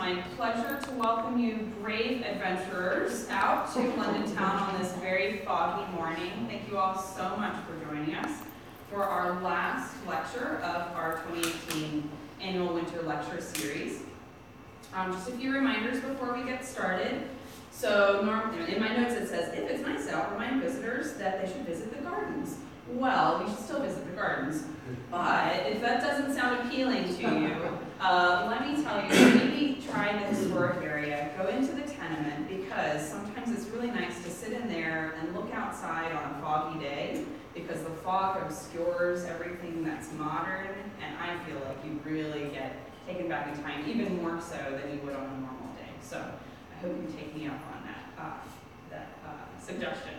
my pleasure to welcome you brave adventurers out to London town on this very foggy morning. Thank you all so much for joining us for our last lecture of our 2018 annual winter lecture series. Just a few reminders before we get started. So in my notes it says, if it's nice out, remind visitors that they should visit the gardens. Well, we should still visit the gardens, but if that doesn't sound appealing to you, let me tell you, maybe try the historic area, go into the tenement, because sometimes it's really nice to sit in there and look outside on a foggy day, because the fog obscures everything that's modern, and I feel like you really get taken back in time, even more so than you would on a normal day. So I hope you take me up on that suggestion.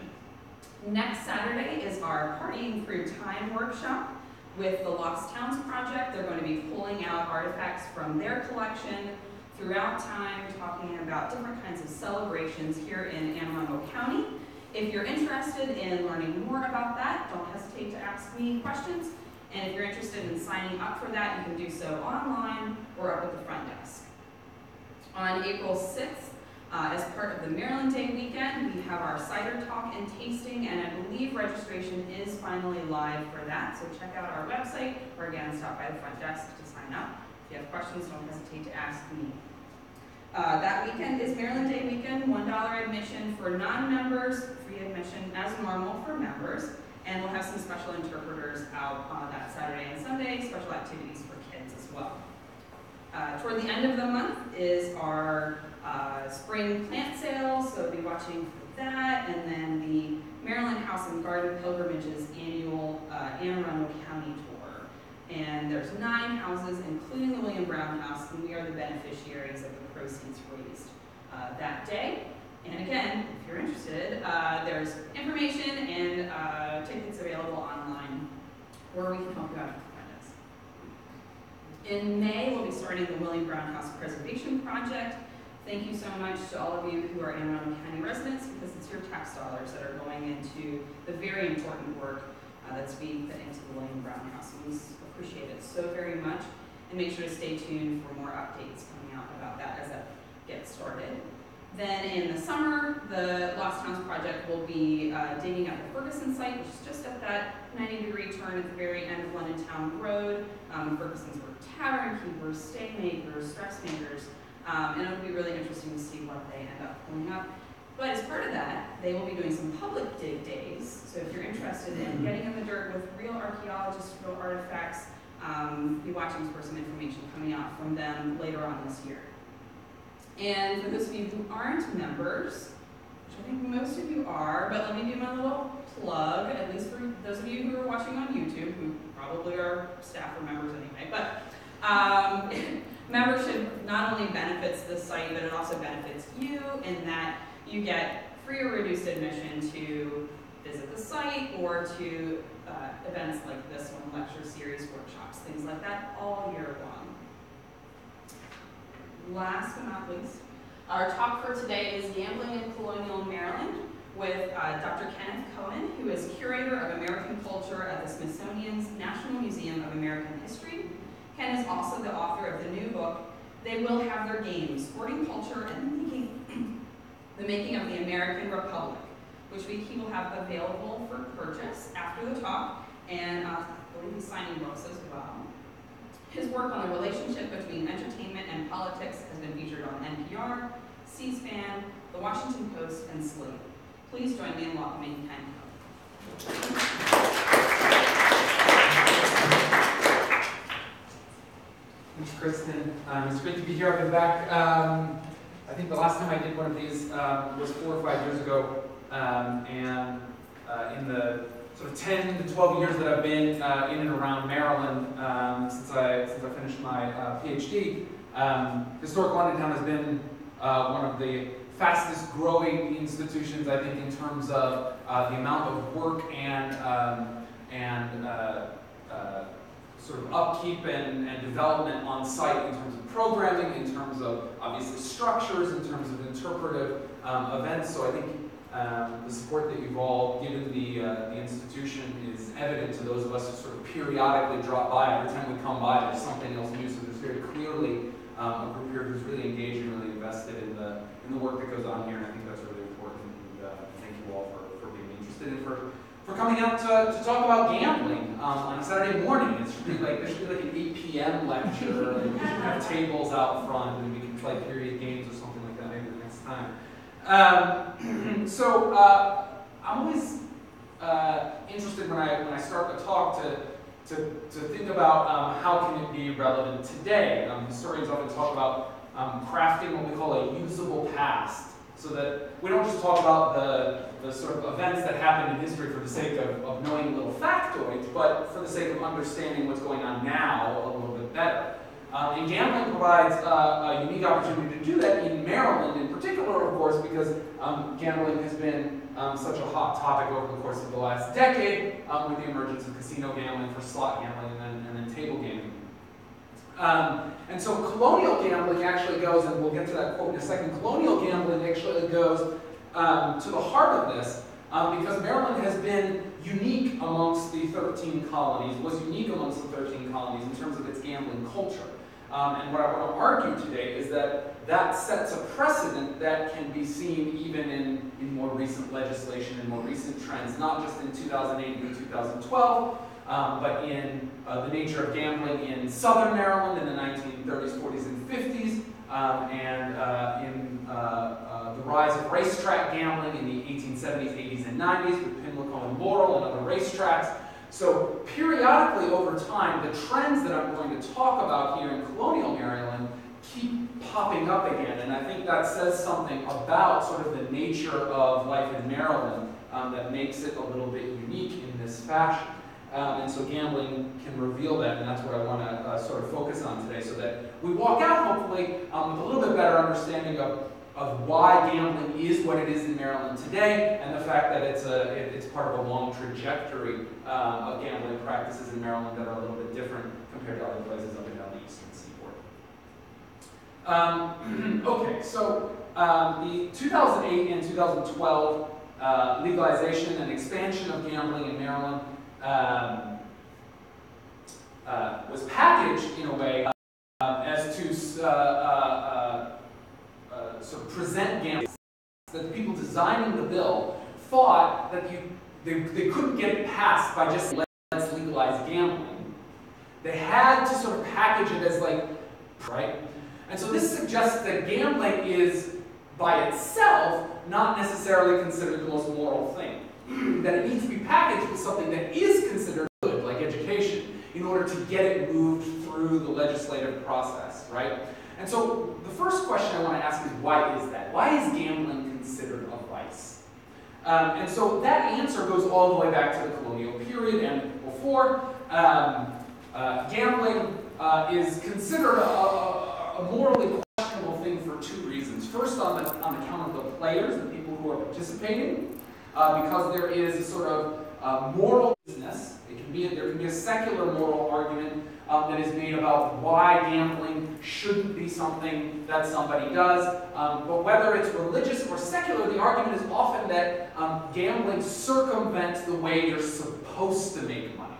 Next Saturday is our Partying Through Time workshop with the Lost Towns Project. They're going to be pulling out artifacts from their collection throughout time, talking about different kinds of celebrations here in Anne Arundel County. If you're interested in learning more about that, don't hesitate to ask me questions. And if you're interested in signing up for that, you can do so online or up at the front desk. On April 6th, as part of the Maryland Day weekend, we have our cider talk and tasting, and I believe registration is finally live for that. So check out our website, or again, stop by the front desk to sign up. If you have questions, don't hesitate to ask me. That weekend is Maryland Day weekend, $1 admission for non-members, free admission as normal for members, and we'll have some special interpreters out on that Saturday and Sunday, special activities for kids as well. Toward the end of the month is our spring plant sale, so we'll be watching for that, and then the Maryland House and Garden Pilgrimage's annual Anne Arundel County tour. And there's 9 houses, including the William Brown House, and we are the beneficiaries of the proceeds raised that day. And again, if you're interested, there's information and tickets available online, or we can help you out at the front desk. In May, we'll be starting the William Brown House Preservation Project. Thank you so much to all of you who are Anne Arundel County residents, because it's your tax dollars that are going into the very important work that's being put into the William Brown House. And we appreciate it so very much, and make sure to stay tuned for more updates coming out about that as that gets started. Then in the summer, the Lost Towns Project will be digging up the Ferguson site, which is just at that 90-degree turn at the very end of London Town Road. Ferguson's were tavern keepers, stay makers, dressmakers, and it'll be really interesting to see what they end up pulling up. But as part of that, they will be doing some public dig days. So if you're interested in getting in the dirt with real archaeologists, real artifacts, be watching for some information coming out from them later on this year. And for those of you who aren't members, which I think most of you are, but let me do my little plug, at least for those of you who are watching on YouTube, who probably are staff or members anyway, but membership not only benefits the site, but it also benefits you in that you get free or reduced admission to visit the site or to events like this one, lecture series, workshops, things like that, all year long. Last but not least, our talk for today is Gambling in Colonial Maryland with Dr. Kenneth Cohen, who is Curator of American Culture at the Smithsonian's National Museum of American History. Ken is also the author of the new book, They Will Have Their Games, Sporting Culture and the Making of the American Republic, which he will have available for purchase after the talk, and I believe he's signing books as well. His work on the relationship between entertainment and politics has been featured on NPR, C-SPAN, The Washington Post, and Slate. Please join me in welcoming Ken Cohen. Thanks, Kristen. It's great to be here. I've been back. I think the last time I did one of these was 4 or 5 years ago, and in the sort of 10 to 12 years that I've been in and around Maryland since I finished my PhD, Historic London Town has been one of the fastest growing institutions, I think, in terms of the amount of work and sort of upkeep and development on site in terms of programming, in terms of obviously structures, in terms of interpretive events. So I think the support that you've all given the institution is evident to those of us who sort of periodically drop by. Every time we come by, there's something else new. So there's very clearly a group here who's really engaged work that goes on here, and I think that's really important. And thank you all for being interested and for coming out to talk about gambling on a Saturday morning. There should be like an 8 p.m. lecture, and we should have tables out front, and we can play period games or something like that maybe the next time. I'm always interested when I start a talk to think about how can it be relevant today. Historians often talk about crafting what we call a usable past, so that we don't just talk about the sort of events that happened in history for the sake of knowing little factoids, but for the sake of understanding what's going on now a little bit better. And gambling provides a unique opportunity to do that in Maryland in particular, of course, because gambling has been such a hot topic over the course of the last decade with the emergence of casino gambling for slot gambling and then table gaming. And so colonial gambling actually goes, and we'll get to that quote in a second, colonial gambling actually goes to the heart of this because Maryland has been unique amongst the 13 colonies, was unique amongst the 13 colonies in terms of its gambling culture. And what I want to argue today is that sets a precedent that can be seen even in more recent legislation and more recent trends, not just in 2008 and 2012, but in the nature of gambling in southern Maryland in the 1930s, 40s, and 50s, and in the rise of racetrack gambling in the 1870s, 80s, and 90s with Pimlico and Laurel and other racetracks. So periodically over time, the trends that I'm going to talk about here in colonial Maryland keep popping up again, and I think that says something about sort of the nature of life in Maryland that makes it a little bit unique in this fashion. And so gambling can reveal that, and that's what I want to sort of focus on today, so that we walk out hopefully with a little bit better understanding of why gambling is what it is in Maryland today, and the fact that it's part of a long trajectory of gambling practices in Maryland that are a little bit different compared to other places up and down the eastern seaboard. Okay, so the 2008 and 2012 legalization and expansion of gambling in Maryland was packaged in a way as to sort of present gambling, that the people designing the bill thought that they couldn't get it passed by just let's legalize gambling. They had to sort of package it as like, right? And so this suggests that gambling is by itself not necessarily considered the most moral thing. That it needs to be packaged with something that is considered good, like education, in order to get it moved through the legislative process, right? And so the first question I want to ask is, why is that? Why is gambling considered a vice? And so that answer goes all the way back to the colonial period and before. Gambling is considered a morally questionable thing for two reasons. First, on account of the players, the people who are participating, because there is a sort of moral business. There can be a secular moral argument that is made about why gambling shouldn't be something that somebody does. But whether it's religious or secular, the argument is often that gambling circumvents the way you're supposed to make money.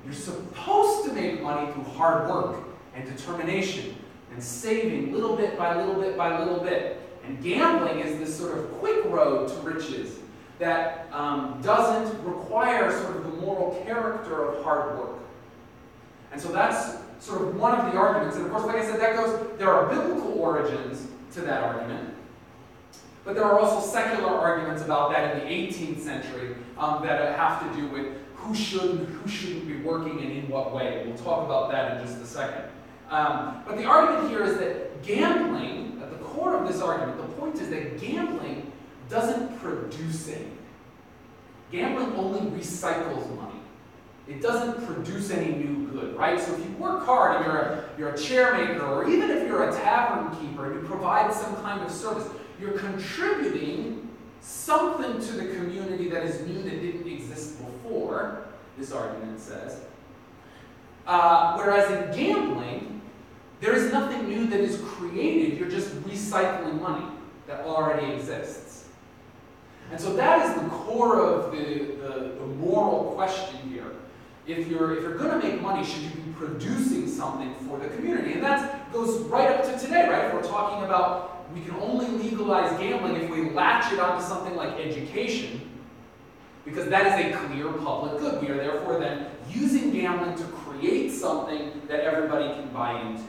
You're supposed to make money through hard work and determination and saving little bit by little bit by little bit. And gambling is this sort of quick road to riches that doesn't require sort of the moral character of hard work. And so that's sort of one of the arguments. And of course, like I said, there are biblical origins to that argument, but there are also secular arguments about that in the 18th century that have to do with who should and who shouldn't be working and in what way. We'll talk about that in just a second. But the argument here is that gambling, at the core of this argument, the point is that gambling doesn't produce anything. Gambling only recycles money. It doesn't produce any new good, right? So if you work hard and you're a chair maker, or even if you're a tavern keeper and you provide some kind of service, you're contributing something to the community that is new that didn't exist before, this argument says. Whereas in gambling, there is nothing new that is created. You're just recycling money that already exists. And so that is the core of the moral question here. If you're going to make money, should you be producing something for the community? And that's goes right up to today, right? If we're talking about we can only legalize gambling if we latch it onto something like education, because that is a clear public good. We are therefore then using gambling to create something that everybody can buy into.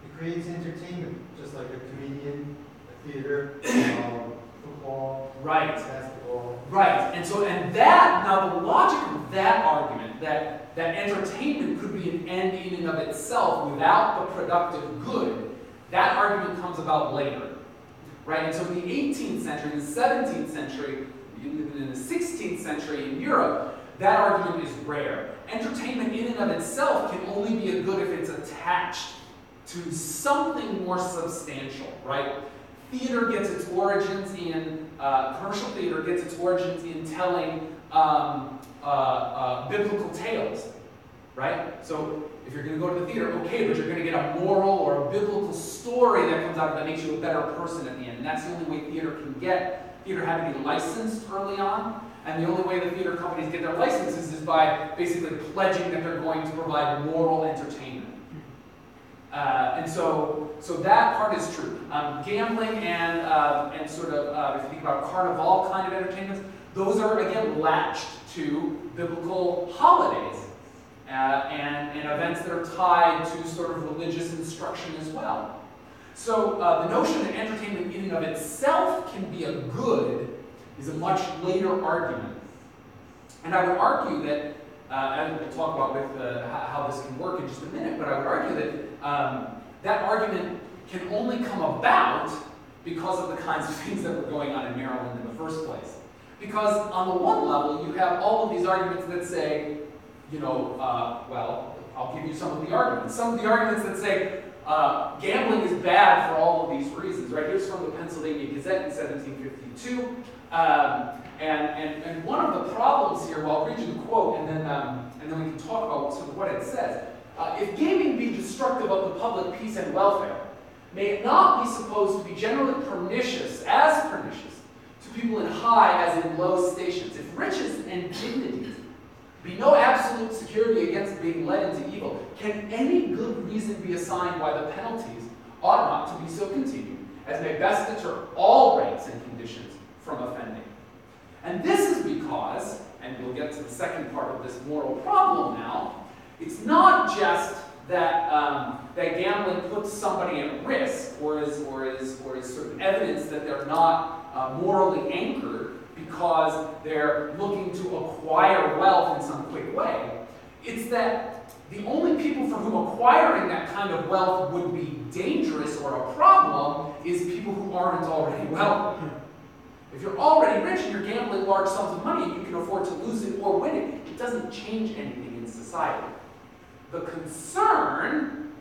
It creates entertainment, just like a comedian, a theater, football, right, basketball. Right, and that, now the logic of that argument, that entertainment could be an end in and of itself without the productive good, that argument comes about later, right? And so in the 18th century, in the 17th century, even in the 16th century in Europe, that argument is rare. Entertainment in and of itself can only be a good if it's attached to something more substantial, right? Theater gets its origins in, commercial theater gets its origins in telling biblical tales, right? So if you're going to go to the theater, okay, but you're going to get a moral or a biblical story that comes out of that makes you a better person at the end. And that's the only way theater can get. Theater had to be licensed early on, and the only way the theater companies get their licenses is by basically pledging that they're going to provide moral entertainment. And so that part is true. Gambling and sort of, if you think about carnival kind of entertainments, those are, again, latched to biblical holidays and events that are tied to sort of religious instruction as well. So the notion that entertainment in and of itself can be a good is a much later argument. And I would argue that, and we'll talk about with how this can work in just a minute, but I would argue that that argument can only come about because of the kinds of things that were going on in Maryland in the first place. Because on the one level, you have all of these arguments that say, you know, well, I'll give you some of the arguments. Some of the arguments that say gambling is bad for all of these reasons, right? Here's from the Pennsylvania Gazette in 1752. And one of the problems here, well, I'll read you the quote, and then we can talk about sort of what it says. If gaming be destructive of the public peace and welfare, may it not be supposed to be generally pernicious, as pernicious, to people in high as in low stations. If riches and dignities be no absolute security against being led into evil, can any good reason be assigned why the penalties ought not to be so continued as may best deter all ranks and conditions from offending? And this is because, and we'll get to the second part of this moral problem now, it's not just that that gambling puts somebody at risk, or is sort of evidence that they're not morally anchored because they're looking to acquire wealth in some quick way. It's that the only people for whom acquiring that kind of wealth would be dangerous or a problem is people who aren't already wealthy. If you're already rich and you're gambling large sums of money and you can afford to lose it or win it, it doesn't change anything in society. The concern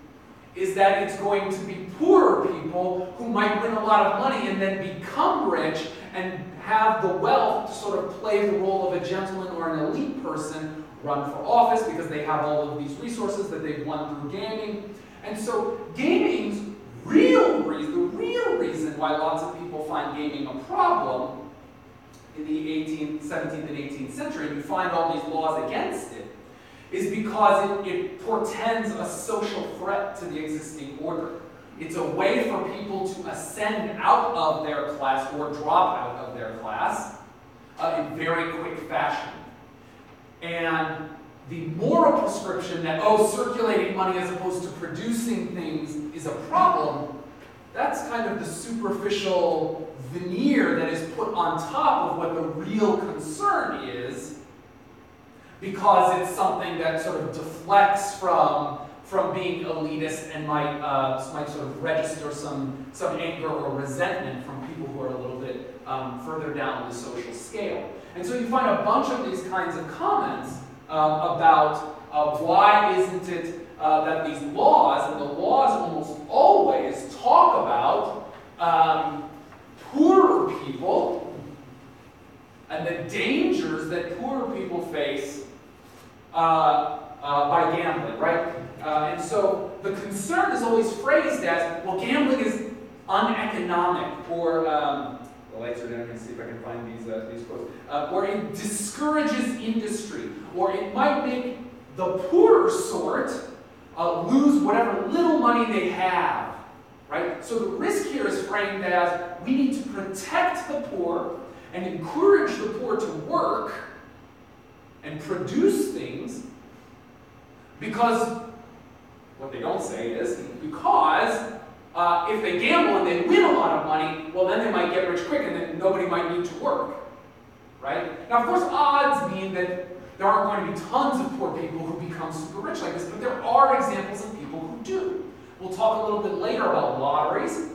is that it's going to be poorer people who might win a lot of money and then become rich and have the wealth to sort of play the role of a gentleman or an elite person, run for office because they have all of these resources that they've won through gaming. And so gaming's the real reason why lots of people find gaming a problem in the 17th and 18th century, and you find all these laws against it, is because it portends a social threat to the existing order. It's a way for people to ascend out of their class or drop out of their class in very quick fashion. And the moral prescription that, circulating money as opposed to producing things is a problem, that's kind of the superficial veneer that is put on top of what the real concern is, because it's something that sort of deflects from being elitist and might sort of register some anger or resentment from people who are a little bit further down the social scale. And so you find a bunch of these kinds of comments about why isn't it that these laws, and the laws almost always talk about poorer people and the dangers that poorer people face by gambling, right? And so the concern is always phrased as, well, gambling is uneconomic, or the lights are down. I can see if I can find these quotes. Or it discourages industry, or it might make the poorer sort lose whatever little money they have, right? So the risk here is framed as we need to protect the poor and encourage the poor to work and produce things because, what they don't say is, because if they gamble and they win a lot of money, well then they might get rich quick and then nobody might need to work, right? Now of course odds mean that there aren't going to be tons of poor people who become super rich like this, but there are examples of people who do. We'll talk a little bit later about lotteries.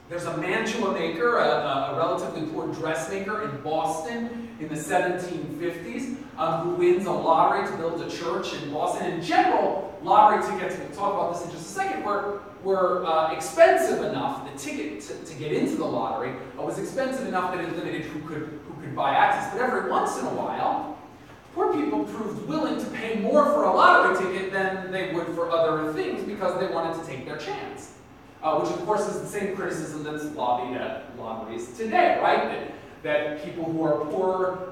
There's a mantua maker, a relatively poor dressmaker in Boston in the 1750s who wins a lottery to build a church in Boston. In general, lottery tickets, we'll talk about this in just a second, were expensive enough, the ticket to get into the lottery was expensive enough that it limited who could buy access. But every once in a while, poor people proved willing to pay more for a lottery ticket than they would for other things because they wanted to take their chance. Which of course is the same criticism that's lobbied at lotteries today, right? That people who are poor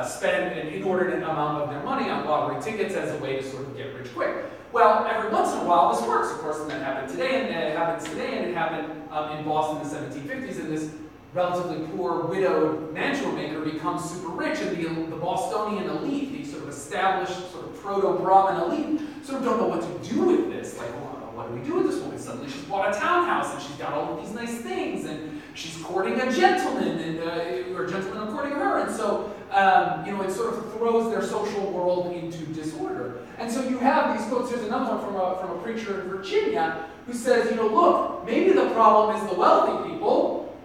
spend an inordinate amount of their money on lottery tickets as a way to sort of get rich quick. Well, every once in a while this works, of course, and that happened today, and it happens today, and it happened in Boston in the 1750s, and this relatively poor widowed mantua maker becomes super rich, and the Bostonian elite, the sort of established sort of proto-Brahmin elite, sort of don't know what to do with this. Like, what do we do with this woman? Suddenly she's bought a townhouse and she's got all of these nice things and she's courting a gentleman or a gentleman courting her. And so, it sort of throws their social world into disorder. And so you have these quotes. Here's another one from a preacher in Virginia who says, look, maybe the problem is the wealthy people.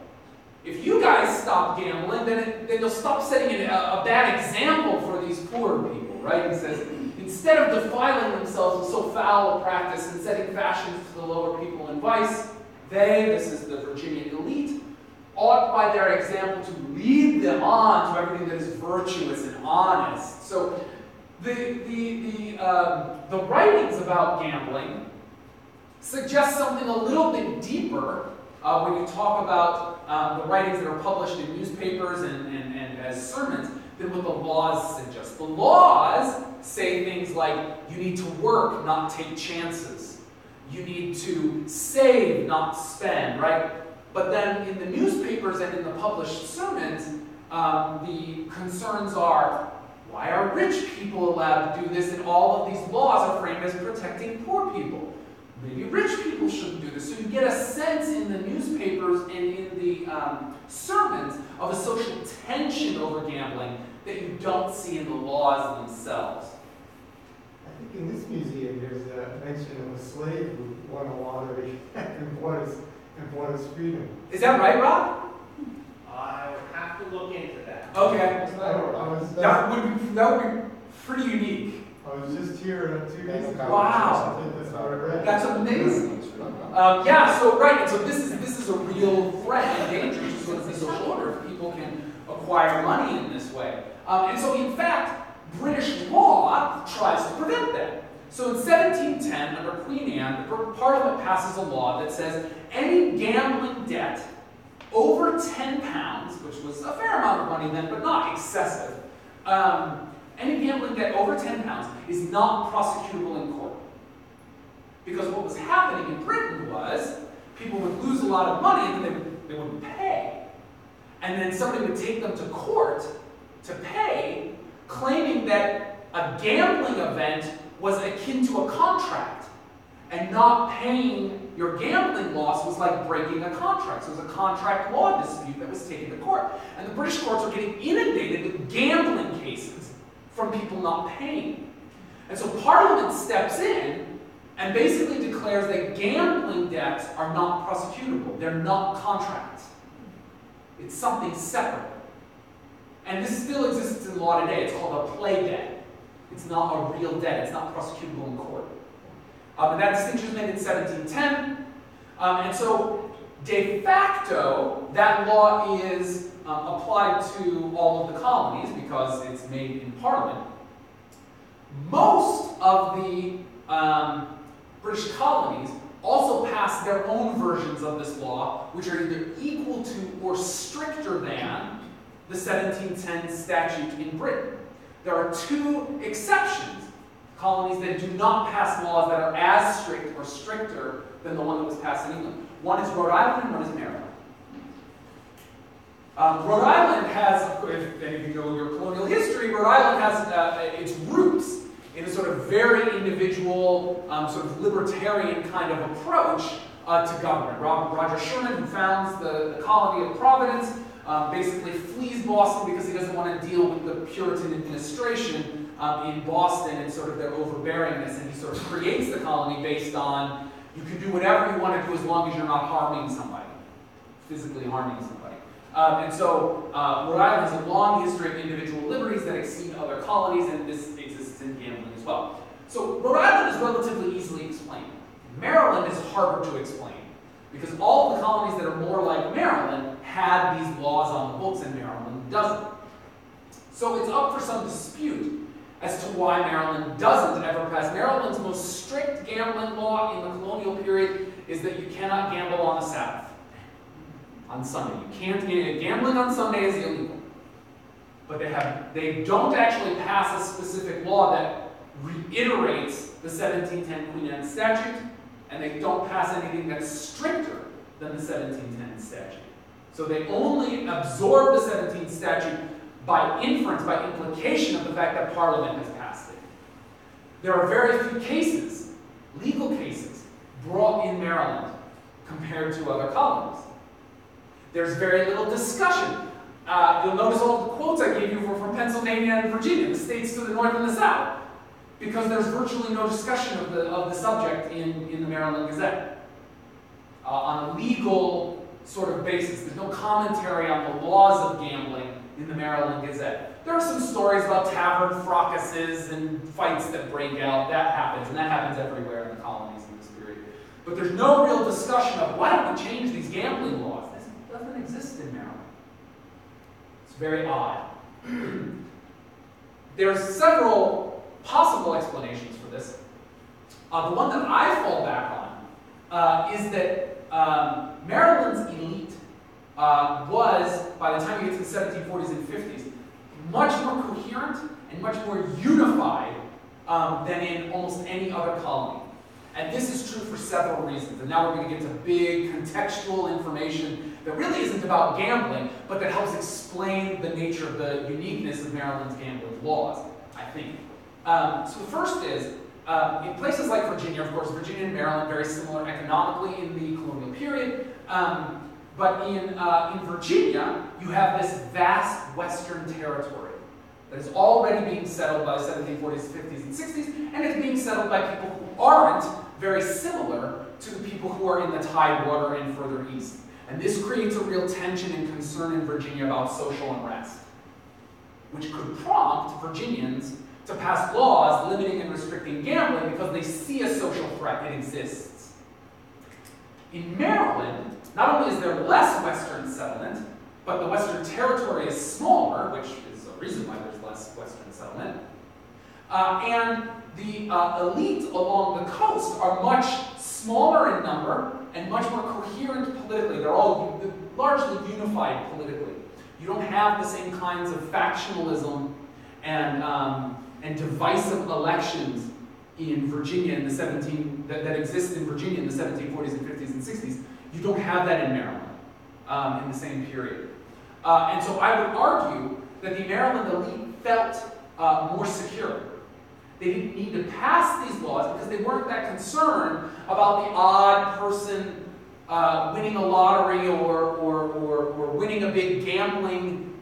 If you guys stop gambling, then you'll stop setting a bad example for these poor people, right? He says, instead of defiling themselves with so foul a practice and setting fashions to the lower people in vice, this is the Virginian elite, ought by their example to lead them on to everything that is virtuous and honest. So the writings about gambling suggest something a little bit deeper when you talk about the writings that are published in newspapers and as sermons than what the laws suggest. The laws say things like, you need to work, not take chances. You need to save, not spend, right? But then in the newspapers and in the published sermons, the concerns are, why are rich people allowed to do this? And all of these laws are framed as protecting poor people. Maybe rich people shouldn't do this. So you get a sense in the newspapers and in the sermons of a social tension over gambling that you don't see in the laws themselves. I think in this museum there's a mention of a slave who won a lottery and bought his freedom. Is that right, Rob? I would have to look into that. Okay. That would be pretty unique. I was just here 2 days ago. Wow. I think that's what I read. That's amazing. So this is a real threat and danger to sort of the social order if people can acquire money in this way. And so in fact, British law tries to prevent that. So in 1710, under Queen Anne, the Parliament passes a law that says any gambling debt over £10, which was a fair amount of money then, but not excessive, any gambling debt over £10 is not prosecutable in court. Because what was happening in Britain was people would lose a lot of money and then they wouldn't pay. And then somebody would take them to court to pay, claiming that a gambling event was akin to a contract. And not paying your gambling loss was like breaking a contract. So it was a contract law dispute that was taken to court. And the British courts were getting inundated with gambling cases from people not paying. And so Parliament steps in and basically declares that gambling debts are not prosecutable. They're not contracts. It's something separate. And this still exists in law today. It's called a play debt. It's not a real debt. It's not prosecutable in court. And that distinction was made in 1710. And so, de facto, that law is applied to all of the colonies because it's made in Parliament. Most of the British colonies also passed their own versions of this law, which are either equal to or stricter than the 1710 statute in Britain. There are two exceptions. colonies that do not pass laws that are as strict or stricter than the one that was passed in England. One is Rhode Island and one is Maryland. Rhode Island has, if any of you know your colonial history, Rhode Island has its roots in a sort of very individual, sort of libertarian kind of approach to government. Roger Sherman, who founds the colony of Providence, basically flees Boston because he doesn't want to deal with the Puritan administration in Boston and sort of their overbearingness, and he sort of creates the colony based on you can do whatever you want to do as long as you're not harming somebody, physically harming somebody. And so Rhode Island has a long history of individual liberties that exceed other colonies, and this exists in gambling as well. So Rhode Island is relatively easily explained. Maryland is harder to explain, because all the colonies that are more like Maryland had these laws on the books, and Maryland doesn't. So it's up for some dispute as to why Maryland doesn't ever pass. Maryland's most strict gambling law in the colonial period is that you cannot gamble on the Sabbath. On Sunday. You can't gambling on Sunday is illegal. But they don't actually pass a specific law that reiterates the 1710 Queen Anne statute, and they don't pass anything that's stricter than the 1710 statute. So they only absorb the 17th statute by inference, by implication of the fact that Parliament has passed it. There are very few cases, legal cases, brought in Maryland compared to other colonies. There's very little discussion. You'll notice all the quotes I gave you were from Pennsylvania and Virginia, the states to the north and the south, because there's virtually no discussion of the subject in the Maryland Gazette. On a legal sort of basis, there's no commentary on the laws of gambling in the Maryland Gazette. There are some stories about tavern fracasses and fights that break out. That happens, and that happens everywhere in the colonies in this period. But there's no real discussion of why don't we change these gambling laws. Doesn't exist in Maryland. It's very odd. There's several possible explanations for this. The one that I fall back on is that Maryland's elite was, by the time you get to the 1740s and 50s, much more coherent and much more unified than in almost any other colony. And this is true for several reasons. And now we're going to get to big contextual information that really isn't about gambling, but that helps explain the nature of the uniqueness of Maryland's gambling laws, I think. So the first is, in places like Virginia, of course, Virginia and Maryland very similar economically in the colonial period, but in Virginia, you have this vast western territory that is already being settled by the 1740s, 50s, and 60s, and it's being settled by people who aren't very similar to the people who are in the Tidewater and further east. And this creates a real tension and concern in Virginia about social unrest, which could prompt Virginians to pass laws limiting and restricting gambling because they see a social threat that exists. In Maryland, not only is there less western settlement, but the western territory is smaller, which is a reason why there's less western settlement, and the elite along the coast are much smaller in number and much more coherent politically. They're all largely unified politically. You don't have the same kinds of factionalism and divisive elections in Virginia in the that exist in Virginia in the 1740s and 50s and 60s. You don't have that in Maryland in the same period. And so I would argue that the Maryland elite felt more secure. They didn't need to pass these laws because they weren't that concerned about the odd person winning a lottery or winning a big gambling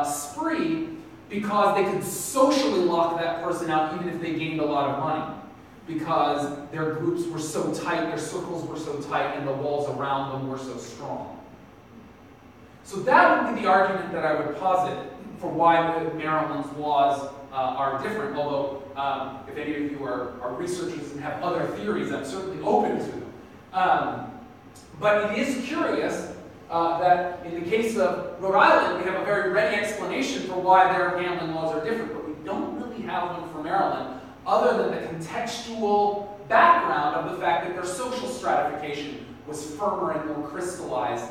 spree, because they could socially lock that person out even if they gained a lot of money, because their groups were so tight, their circles were so tight, and the walls around them were so strong. So that would be the argument that I would posit for why Maryland's laws are different, although if any of you are researchers and have other theories, I'm certainly open to them. But it is curious that in the case of Rhode Island, we have a very ready explanation for why their gambling laws are different, but we don't really have one for Maryland, other than the contextual background of the fact that their social stratification was firmer and more crystallized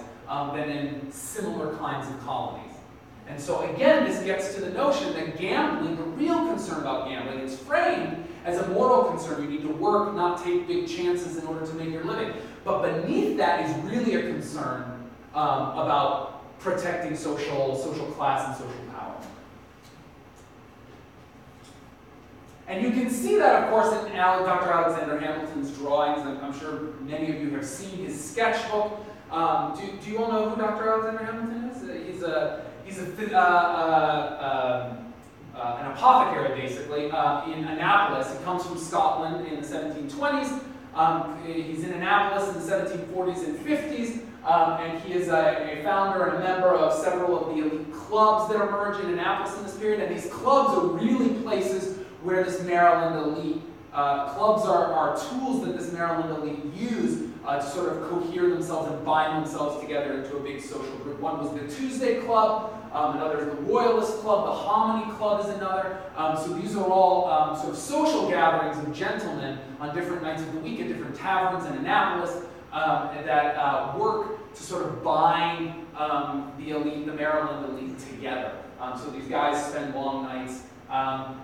than in similar kinds of colonies. And so again, this gets to the notion that gambling, the real concern about gambling, is framed as a moral concern. You need to work, not take big chances in order to make your living. But beneath that is really a concern about protecting social class and social power. And you can see that, of course, in Dr. Alexander Hamilton's drawings. I'm sure many of you have seen his sketchbook. Do you all know who Dr. Alexander Hamilton is? He's an apothecary, basically, in Annapolis. He comes from Scotland in the 1720s. He's in Annapolis in the 1740s and 50s, and he is a founder and a member of several of the elite clubs that emerge in Annapolis in this period. And these clubs are really places where this Maryland elite, clubs are tools that this Maryland elite use to sort of cohere themselves and bind themselves together into a big social group. One was the Tuesday Club, another is the Royalist Club, the Hominy Club is another. So these are all sort of social gatherings of gentlemen on different nights of the week at different taverns in Annapolis that work to sort of bind the elite, the Maryland elite, together. So these guys spend long nights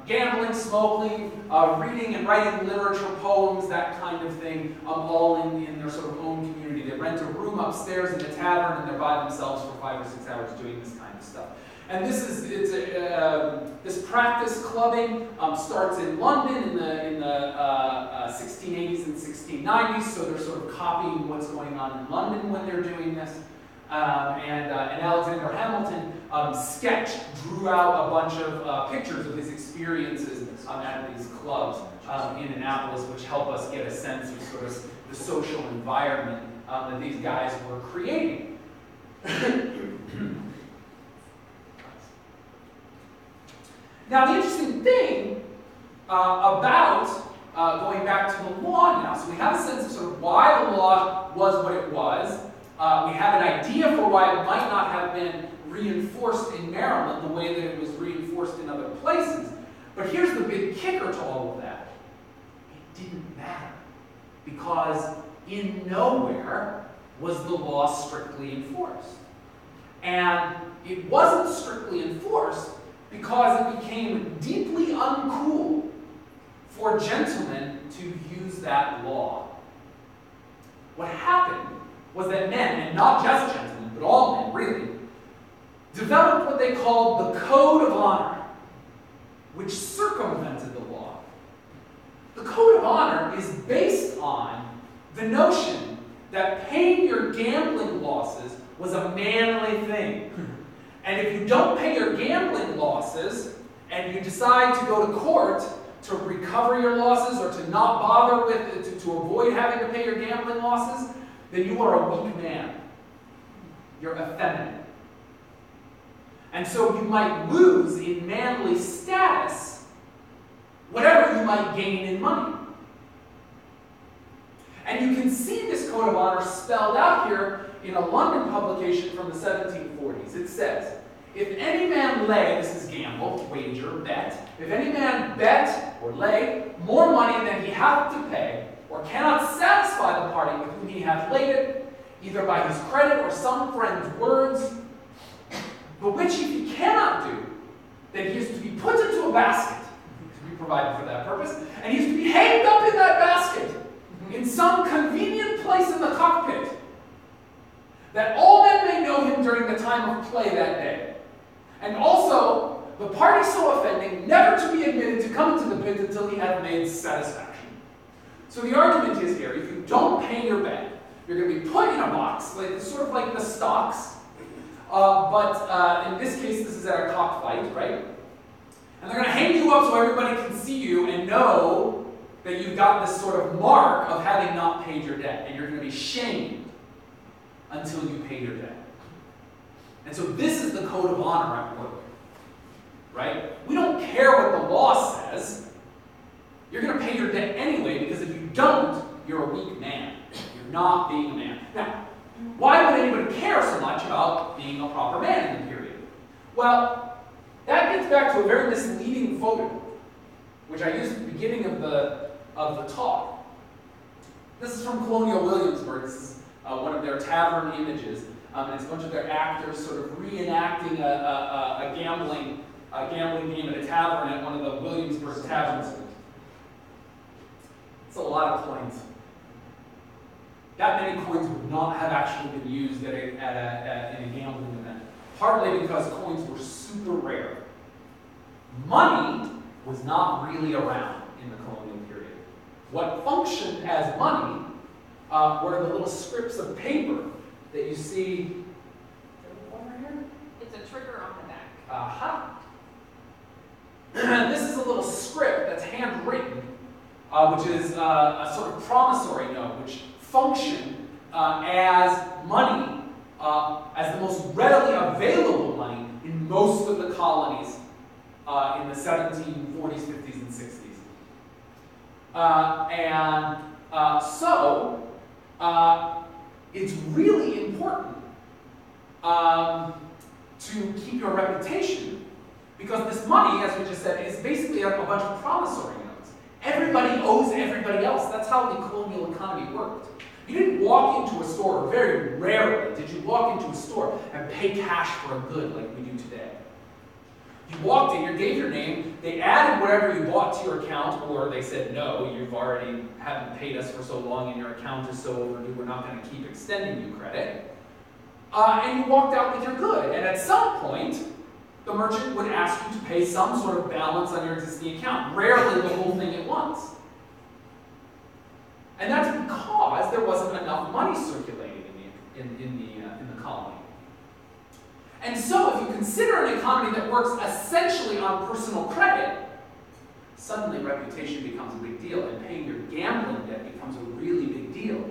gambling, smoking, reading and writing literature, poems, that kind of thing, all in their sort of own community. They rent a room upstairs in the tavern and they're by themselves for 5 or 6 hours doing this kind of stuff. And this practice clubbing starts in London in the 1680s and 1690s, so they're sort of copying what's going on in London when they're doing this. And Alexander Hamilton drew out a bunch of pictures of his experiences at these clubs in Annapolis, which help us get a sense of sort of the social environment that these guys were creating. Now, the interesting thing about going back to the law now, so we have a sense of sort of why the law was what it was. We have an idea for why it might not have been reinforced in Maryland the way that it was reinforced in other places. But here's the big kicker to all of that. It didn't matter, because in nowhere was the law strictly enforced. And it wasn't strictly enforced because it became deeply uncool for gentlemen to use that law. What happened was that men, and not just gentlemen, but all men, really, developed what they called the Code of Honor, which circumvented the law. The Code of Honor is based on the notion that paying your gambling losses was a manly thing. And if you don't pay your gambling losses, and you decide to go to court to recover your losses or to not bother with, to avoid having to pay your gambling losses, then you are a weak man. You're effeminate. And so you might lose in manly status whatever you might gain in money. And you can see this Code of Honor spelled out here in a London publication from the 1740s. It says, if any man lay, this is gamble, wager, bet, if any man bet or lay more money than he hath to pay, or cannot satisfy the party with whom he hath laid it, either by his credit or some friend's words, but which if he cannot do, then he is to be put into a basket, to be provided for that purpose, and he is to be hanged up in that basket, in some convenient place in the cockpit, that all men may know him during the time of play that day. And also, the party so offending never to be admitted to come into the pit until he hath made satisfaction. So the argument is here, if you don't pay your bet, you're going to be put in a box, like sort of like the stocks, but in this case, this is at a cockfight, right? And they're going to hang you up so everybody can see you and know that you've got this sort of mark of having not paid your debt, and you're going to be shamed until you pay your debt. And so this is the Code of Honor at work, right? We don't care what the law says. You're going to pay your debt anyway, because if you don't, you're a weak man. You're not being a man. Now, why would anybody care so much about being a proper man in the period? Well, that gets back to a very misleading photo, which I used at the beginning of the talk. This is from Colonial Williamsburg. This is one of their tavern images. And it's a bunch of their actors sort of reenacting a gambling game at a tavern at one of the Williamsburg taverns. That's a lot of coins. That many coins would not have actually been used in a gambling event, partly because coins were super rare. Money was not really around in the colonial period. What functioned as money were the little strips of paper that you see. Over here? It's a trigger on the back. Aha! This is a little script that's handwritten, which is a sort of promissory note, which functioned as money, as the most readily available money in most of the colonies in the 1740s, 50s, and 60s. So it's really important to keep your reputation, because this money, as we just said, is basically a bunch of promissory notes. Everybody owes everybody else. That's how the colonial economy worked. You didn't walk into a store, or very rarely did you walk into a store and pay cash for a good like we do today. You walked in, you gave your name, they added whatever you bought to your account, or they said, no, you've already haven't paid us for so long and your account is so overdue, we're not going to keep extending you credit. And you walked out with your good. And at some point, the merchant would ask you to pay some sort of balance on your existing account, rarely the whole thing at once. And that's because there wasn't enough money circulating in the colony. And so if you consider an economy that works essentially on personal credit, suddenly reputation becomes a big deal, and paying your gambling debt becomes a really big deal.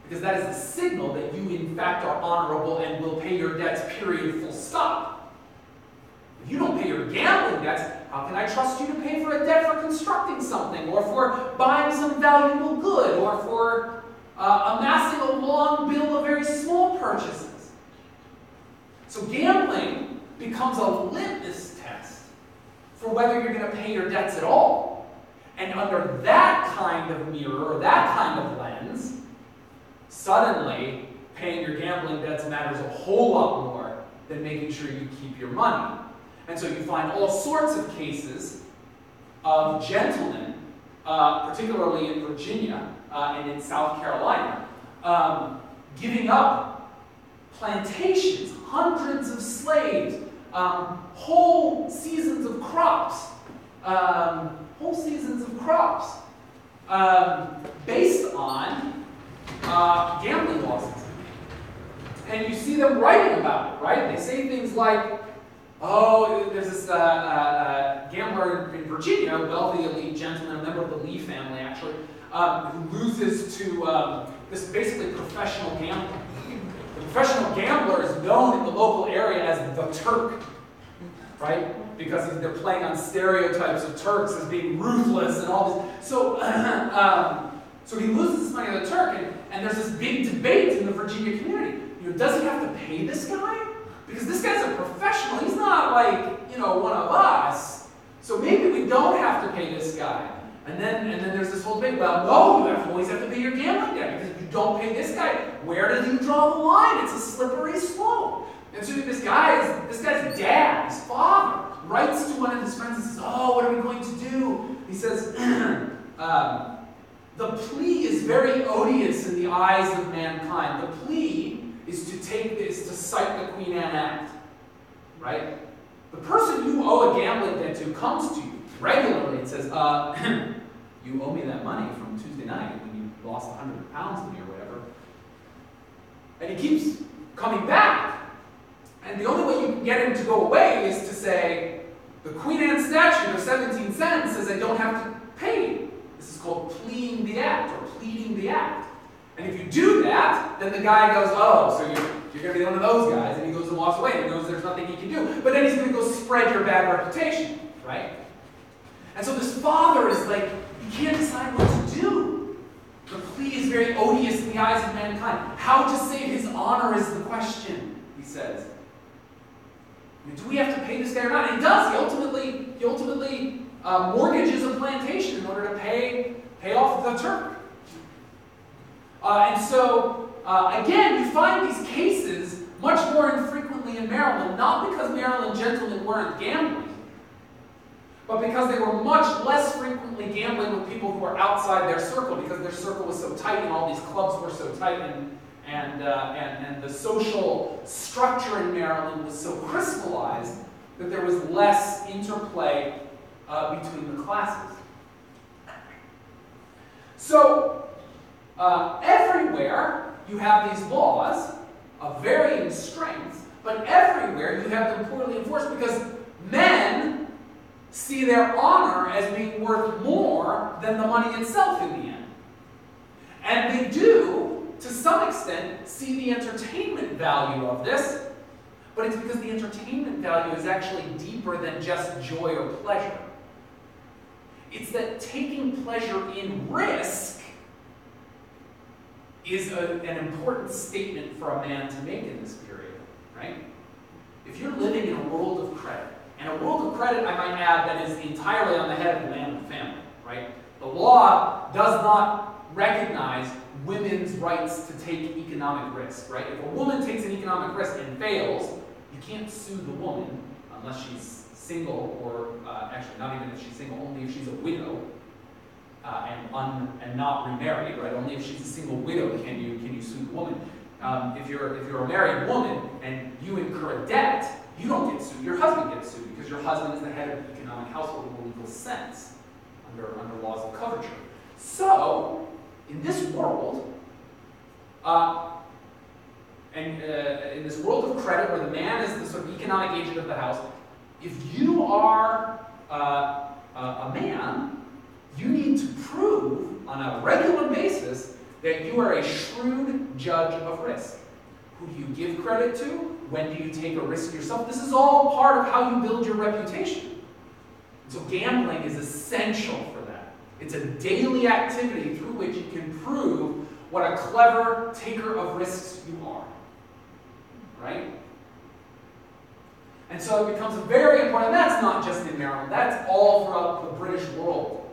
Because that is a signal that you in fact are honorable and will pay your debts, period, full stop. If you don't pay your gambling debts, how can I trust you to pay for a debt for constructing something, or for buying some valuable good, or for amassing a long bill of very small purchases? So gambling becomes a litmus test for whether you're going to pay your debts at all. And under that kind of mirror, or that kind of lens, suddenly paying your gambling debts matters a whole lot more than making sure you keep your money. And so you find all sorts of cases of gentlemen, particularly in Virginia and in South Carolina, giving up plantations, hundreds of slaves, whole seasons of crops, based on gambling losses. And you see them writing about it, right? They say things like, oh, there's this gambler in Virginia, a wealthy elite gentleman, a member of the Lee family actually, who loses to this basically professional gambler. The professional gambler is known in the local area as the Turk, right? Because they're playing on stereotypes of Turks as being ruthless and all this. So, so he loses his money to the Turk, and there's this big debate in the Virginia community. You know, does he have to pay this guy? Because this guy's a professional. He's not like, you know, one of us. So maybe we don't have to pay this guy. And then there's this whole debate. Well, no, you always have to pay your gambling debt, because if you don't pay this guy, where do you draw the line? It's a slippery slope. And so this guy's dad, his father, writes to one of his friends and says, oh, what are we going to do? He says, the plea is very odious in the eyes of mankind. The plea is to cite the Queen Anne Act, right? The person you owe a gambling debt to comes to you regularly and says, you owe me that money from Tuesday night when you lost 100 pounds to me or whatever. And he keeps coming back. And the only way you can get him to go away is to say, the Queen Anne statute of 1710 says I don't have to pay. This is called pleading the act, or pleading the act. And if you do that, then the guy goes, oh, so you're going to be one of those guys, and he goes and walks away, and he knows there's nothing he can do. But then he's going to go spread your bad reputation, right? And so this father is like, he can't decide what to do. The plea is very odious in the eyes of mankind. How to save his honor is the question, he says. I mean, do we have to pay this guy or not? And he does. He ultimately mortgages a plantation in order to pay off the Turk. And so, again, you find these cases much more infrequently in Maryland, not because Maryland gentlemen weren't gambling, but because they were much less frequently gambling with people who were outside their circle, because their circle was so tight and all these clubs were so tight, and the social structure in Maryland was so crystallized that there was less interplay between the classes. So everywhere you have these laws of varying strengths, but everywhere you have them poorly enforced because men see their honor as being worth more than the money itself in the end. And they do, to some extent, see the entertainment value of this, but it's because the entertainment value is actually deeper than just joy or pleasure. It's that taking pleasure in risk is an important statement for a man to make in this period, right? If you're living in a world of credit, and a world of credit, I might add, that is entirely on the head of the man of the family, right? The law does not recognize women's rights to take economic risk, right? If a woman takes an economic risk and fails, you can't sue the woman unless she's single, or actually not even if she's single, only if she's a widow and not remarried, right? Only if she's a single widow can you sue the woman. If you're a married woman and you incur a debt, you don't get sued. Your husband gets sued because your husband is the head of the economic household in the legal sense under laws of coverture. So, in this world, in this world of credit where the man is the sort of economic agent of the house, if you are a man, you need to prove on a regular basis that you are a shrewd judge of risk. Who do you give credit to? When do you take a risk yourself? This is all part of how you build your reputation. So gambling is essential for that. It's a daily activity through which you can prove what a clever taker of risks you are. Right? And so it becomes very important, and that's not just in Maryland, that's all throughout the British world.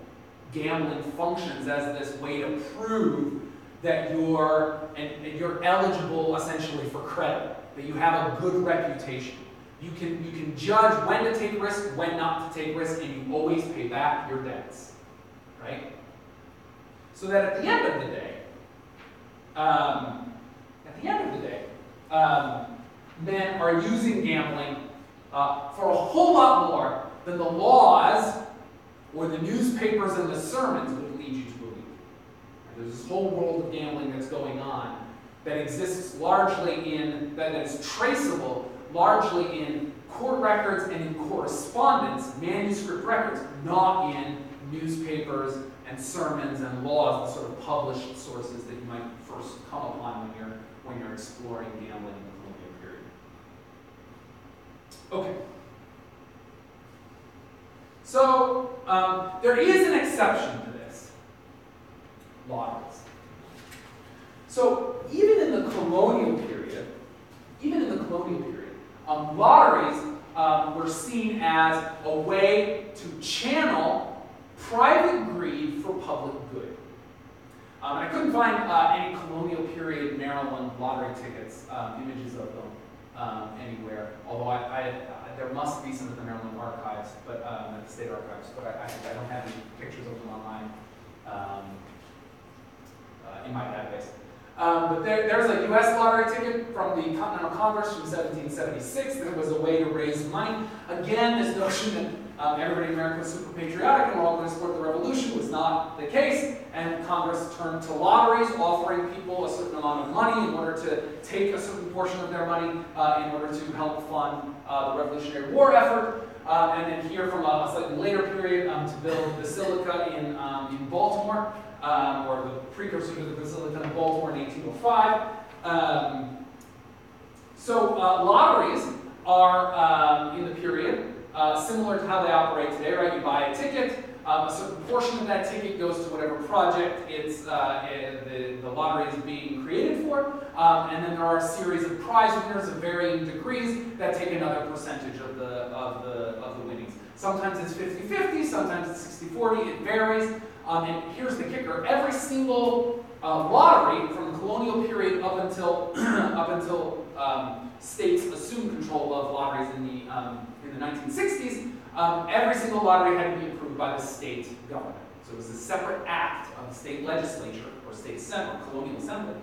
Gambling functions as this way to prove that you're eligible essentially for credit, that you have a good reputation. You can judge when to take risk, when not to take risk, and you always pay back your debts, right? So that at the end of the day, men are using gambling for a whole lot more than the laws or the newspapers and the sermons would lead you to believe. There's this whole world of gambling that's going on that exists largely that is traceable largely in court records and in correspondence, manuscript records, not in newspapers and sermons and laws, the sort of published sources that you might first come upon when you're exploring gambling in the colonial period. Okay. So there is an exception to this. Lotteries. So even in the colonial period, lotteries were seen as a way to channel private greed for public good. And I couldn't find any colonial period Maryland lottery tickets, images of them anywhere, although there must be some at the Maryland archives, but at the state archives, but I don't have any pictures of them online in my database. But there's a U.S. lottery ticket from the Continental Congress from 1776 that was a way to raise money. Again, this notion that everybody in America was super patriotic and we're all going to support the revolution was not the case, and Congress turned to lotteries, offering people a certain amount of money in order to take a certain portion of their money in order to help fund the Revolutionary War effort. And then here from a slightly later period to build a basilica in Baltimore, or the precursor to the Basilica in Baltimore in 1805. So lotteries are, in the period, similar to how they operate today, right? You buy a ticket, a certain portion of that ticket goes to whatever project the lottery is being created for, and then there are a series of prize winners of varying degrees that take another percentage of the winnings. Sometimes it's 50-50, sometimes it's 60-40, it varies. And here's the kicker: every single lottery from the colonial period up until states assumed control of lotteries in the 1960s every single lottery had to be approved by the state government. So it was a separate act of the state legislature, or state assembly, colonial assembly,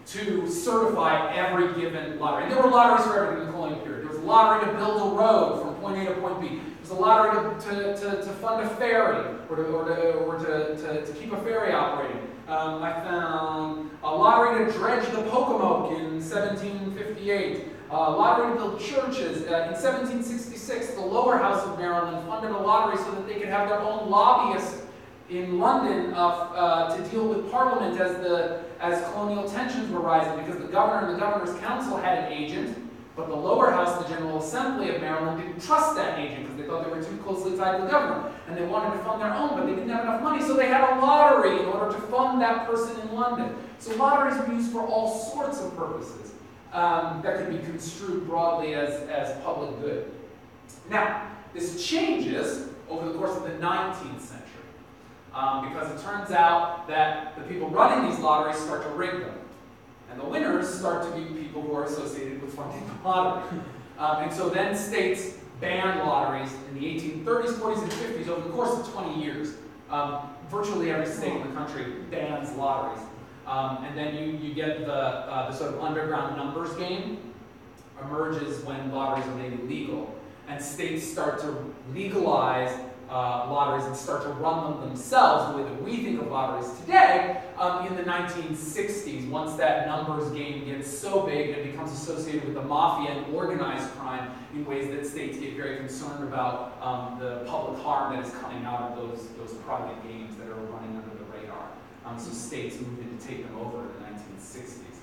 to certify every given lottery. And there were lotteries for everything in the colonial period. There was a lottery to build a road from point A to point B. There was a lottery to fund a ferry, or to keep a ferry operating. I found a lottery to dredge the Pocomoke in 1758. Lottery to build churches. In 1766, the lower house of Maryland funded a lottery so that they could have their own lobbyist in London to deal with Parliament as colonial tensions were rising, because the governor and the governor's council had an agent, but the lower house, the General Assembly of Maryland, didn't trust that agent because they thought they were too closely tied to the governor, and they wanted to fund their own, but they didn't have enough money, so they had a lottery in order to fund that person in London. So lotteries were used for all sorts of purposes that could be construed broadly as public good. Now, this changes over the course of the 19th century. Because it turns out that the people running these lotteries start to rig them. And the winners start to be people who are associated with funding the lottery. And so then states banned lotteries in the 1830s, 40s, and 50s over the course of 20 years. Virtually every state in the country bans lotteries. And then you get the sort of underground numbers game emerges when lotteries are made illegal. And states start to legalize lotteries and start to run them themselves, the way that we think of lotteries today, in the 1960s, once that numbers game gets so big and becomes associated with the mafia and organized crime in ways that states get very concerned about the public harm that is coming out of those private games that are running under the radar. So states moved in to take them over in the 1960s.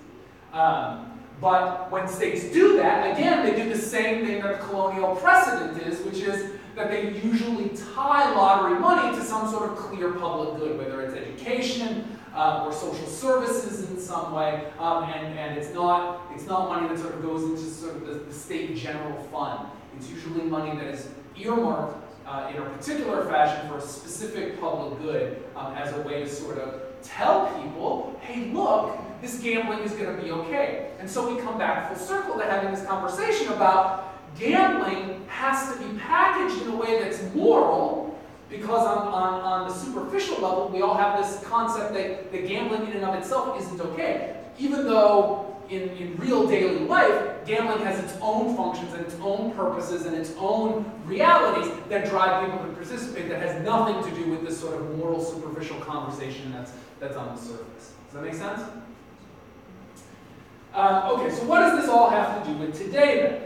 But when states do that, again, they do the same thing that the colonial precedent is, which is that they usually tie lottery money to some sort of clear public good, whether it's education or social services in some way, and it's not money that sort of goes into sort of the state general fund. It's usually money that is earmarked in a particular fashion for a specific public good as a way to sort of tell people, hey, look, this gambling is going to be okay. And so we come back full circle to having this conversation about gambling has to be packaged in a way that's moral, because on the superficial level, we all have this concept that gambling in and of itself isn't okay. Even though in real daily life, gambling has its own functions and its own purposes and its own realities that drive people to participate, that has nothing to do with this sort of moral, superficial conversation that's on the surface. Does that make sense? Okay, so what does this all have to do with today then?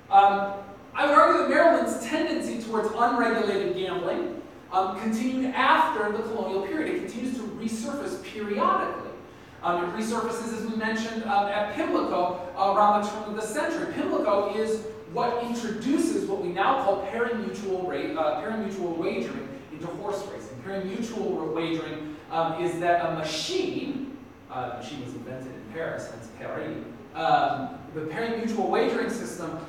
I would argue that Maryland's tendency towards unregulated gambling continued after the colonial period. It continues to resurface periodically. It resurfaces, as we mentioned, at Pimlico around the turn of the century. Pimlico is what introduces what we now call pari-mutual wagering into horse racing. Pari-mutual wagering is that a machine, the machine was invented in Paris, hence Paris. The pari-mutual wagering system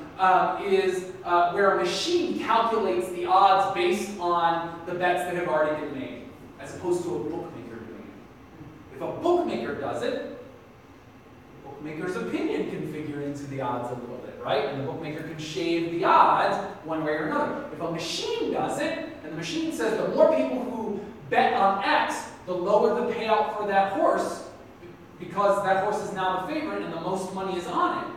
is where a machine calculates the odds based on the bets that have already been made, as opposed to a bookmaker doing it. If a bookmaker does it, the bookmaker's opinion can figure into the odds a little bit, right? And the bookmaker can shave the odds one way or another. If a machine does it, and the machine says the more people who bet on X, the lower the payout for that horse, because that horse is now the favorite and the most money is on it,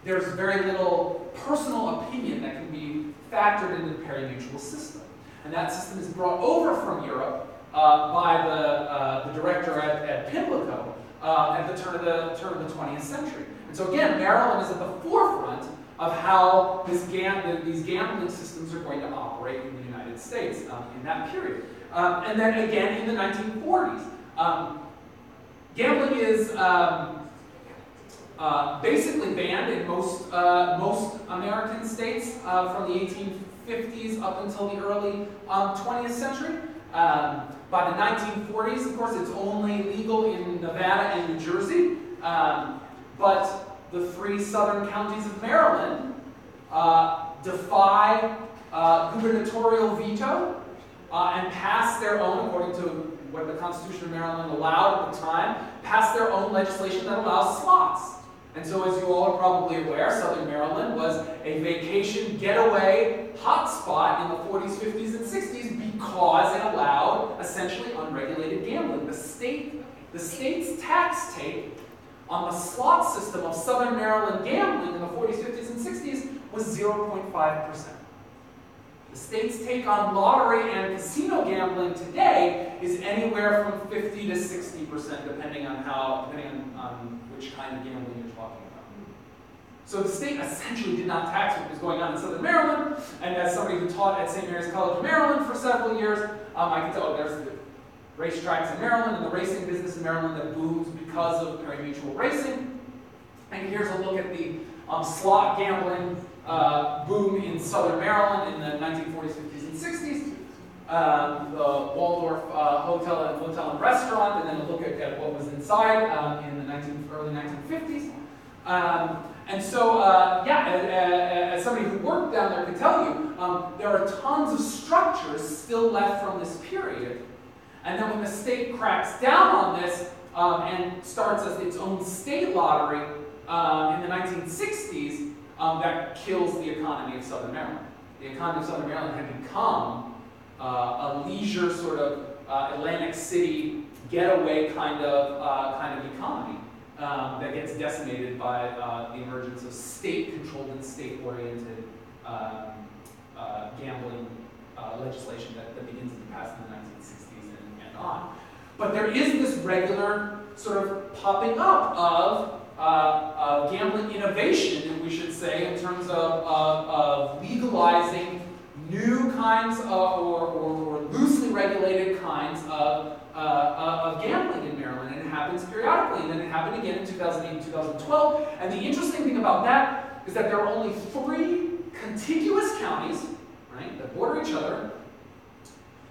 there's very little personal opinion that can be factored into the pari-mutual system. And that system is brought over from Europe by the director at Pimlico at the turn of the 20th century. And so again, Maryland is at the forefront of how these gambling systems are going to operate in the United States in that period. And then again in the 1940s. Gambling is basically banned in most American states from the 1850s up until the early 20th century. By the 1940s, of course, it's only legal in Nevada and New Jersey, but the three southern counties of Maryland defy gubernatorial veto and pass their own, according to what the Constitution of Maryland allowed at the time, passed their own legislation that allows slots. And so, as you all are probably aware, Southern Maryland was a vacation getaway hotspot in the 40s, 50s, and 60s because it allowed essentially unregulated gambling. The state's tax take on the slot system of Southern Maryland gambling in the 40s, 50s, and 60s was 0.5%. The state's take on lottery and casino gambling today is anywhere from 50 to 60%, depending on which kind of gambling you're talking about. So the state essentially did not tax what was going on in Southern Maryland, and as somebody who taught at St. Mary's College of Maryland for several years, I can tell there's the racetracks in Maryland and the racing business in Maryland that booms because of pari-mutuel racing. And here's a look at the slot gambling boom in Southern Maryland in the 1940s, 50s, and 60s. The Waldorf Hotel and Restaurant, and then a look at what was inside in the early 1950s. And so, as somebody who worked down there can tell you, there are tons of structures still left from this period. And then when the state cracks down on this and starts as its own state lottery in the 1960s, that kills the economy of Southern Maryland. The economy of Southern Maryland had become a leisure sort of Atlantic City getaway kind of economy that gets decimated by the emergence of state-controlled and state-oriented gambling legislation that begins to be passed in the 1960s and on. But there is this regular sort of popping up of gambling innovation, we should say, in terms of legalizing new kinds or loosely regulated kinds of gambling in Maryland, and it happens periodically. And then it happened again in 2008 and 2012. And the interesting thing about that is that there are only 3 contiguous counties, right, that border each other,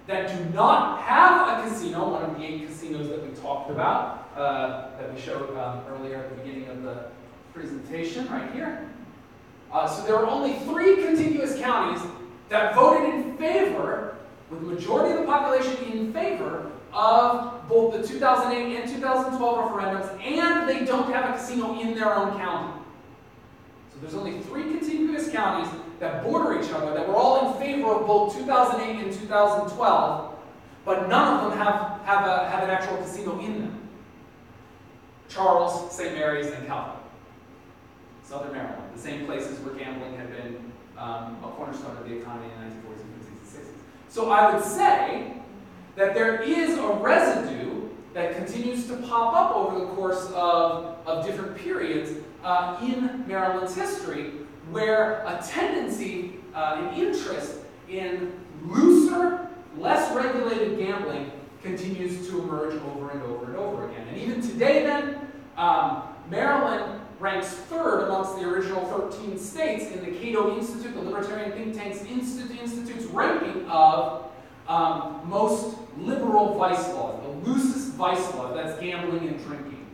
that do not have a casino, one of the 8 casinos that we talked about, that we showed earlier at the beginning of the presentation, right here. So there are only 3 contiguous counties that voted in favor, with the majority of the population in favor, of both the 2008 and 2012 referendums, and they don't have a casino in their own county. So there's only 3 contiguous counties that border each other, that were all in favor of both 2008 and 2012, but none of them have an actual casino in them. Charles, St. Mary's, and Calvin. Southern Maryland, the same places where gambling had been a cornerstone of the economy in the 1940s, 50s, and 60s. So I would say that there is a residue that continues to pop up over the course of different periods in Maryland's history, where a tendency, an interest in looser, less regulated gambling continues to emerge over and over and over again. And even today then, Maryland ranks 3rd amongst the original 13 states in the Cato Institute, the Libertarian Think Tank's Institute's ranking of most liberal vice laws, the loosest vice law, that's gambling and drinking.